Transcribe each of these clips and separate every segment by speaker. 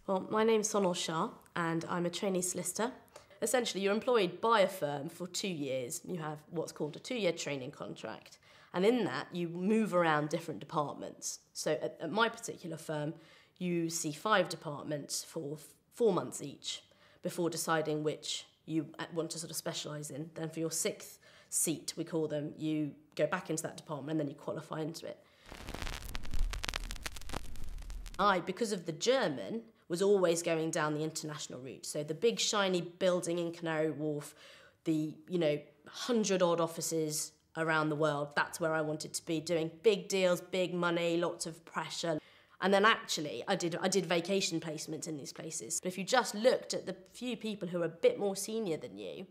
Speaker 1: Well, my name's Sonal Shah and I'm a trainee solicitor. Essentially, you're employed by a firm for 2 years. You have what's called a 2-year training contract. And in that, you move around different departments. So at my particular firm, you see 5 departments for 4 months each before deciding which you want to sort of specialise in. Then for your 6th seat, we call them, you go back into that department and then you qualify into it. Because of the German, was always going down the international route. So the big shiny building in Canary Wharf, the 100-odd offices around the world, that's where I wanted to be, doing big deals, big money, lots of pressure. And then actually I did vacation placements in these places. But if you just looked at the few people who are a bit more senior than you,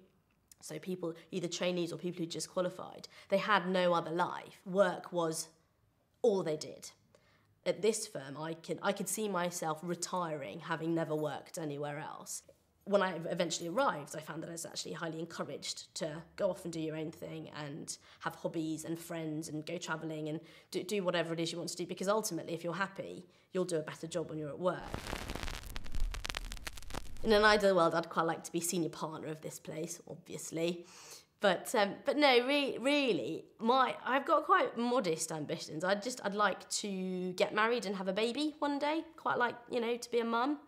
Speaker 1: so people, either trainees or people who just qualified, they had no other life. Work was all they did. At this firm, I could see myself retiring, having never worked anywhere else. When I eventually arrived, I found that I was actually highly encouraged to go off and do your own thing and have hobbies and friends and go travelling and do whatever it is you want to do, because ultimately, if you're happy, you'll do a better job when you're at work. In an ideal world, I'd quite like to be senior partner of this place, obviously. But no, really, I've got quite modest ambitions. I'd like to get married and have a baby one day. Quite like, to be a mum.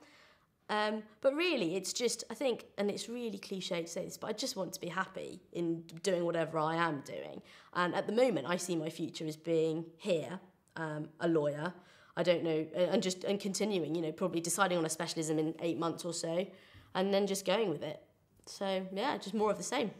Speaker 1: But really, it's just, I think, and it's really cliche to say this, but I just want to be happy in doing whatever I am doing. And at the moment, I see my future as being here, a lawyer. I don't know, and continuing, probably deciding on a specialism in 8 months or so, and then just going with it. So yeah, just more of the same.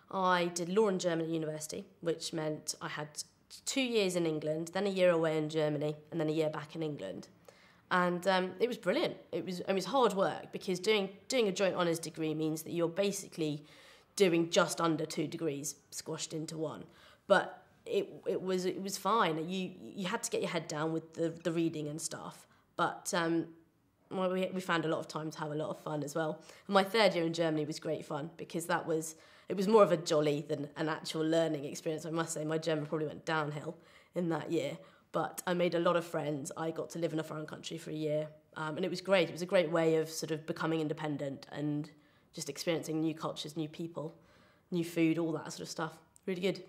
Speaker 1: I did law and German at university, which meant I had 2 years in England, then a year away in Germany, and then a year back in England. And it was brilliant. It was hard work, because doing a joint honours degree means that you're basically doing just under 2 degrees squashed into one. But it was fine. You had to get your head down with the reading and stuff. But well, we found a lot of time to have a lot of fun as well. And my 3rd year in Germany was great fun, because it was more of a jolly than an actual learning experience. I must say my German probably went downhill in that year. But I made a lot of friends. I got to live in a foreign country for a year. And it was great. It was a great way of sort of becoming independent and just experiencing new cultures, new people, new food, all that sort of stuff. Really good.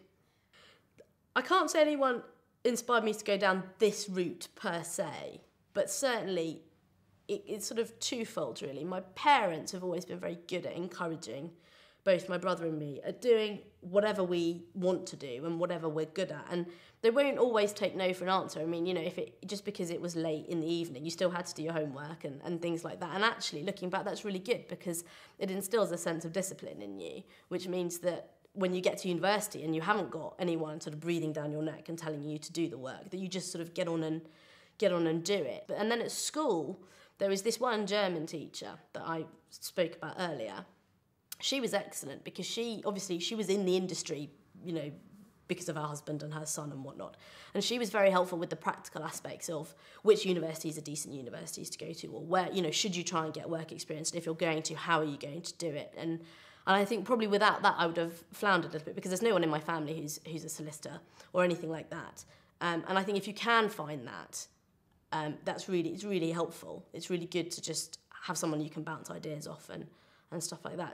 Speaker 1: I can't say anyone inspired me to go down this route per se, but certainly it's sort of twofold, really. My parents have always been very good at encouraging both my brother and me at doing whatever we want to do and whatever we're good at. And they won't always take no for an answer. I mean, you know, just because it was late in the evening, you still had to do your homework and things like that. And actually, looking back, that's really good, because it instills a sense of discipline in you, which means that when you get to university and you haven't got anyone sort of breathing down your neck and telling you to do the work, that you just sort of get on and do it. And then at school, there was this one German teacher that I spoke about earlier. She was excellent, because she was in the industry, you know, because of her husband and her son and whatnot. And she was very helpful with the practical aspects of which universities are decent universities to go to, or where, you know, should you try and get work experience, and if you're going to, how are you going to do it? And I think probably without that I would have floundered a little bit, because there's no one in my family who's a solicitor or anything like that. And I think if you can find that, it's really helpful. It's really good to just have someone you can bounce ideas off and stuff like that.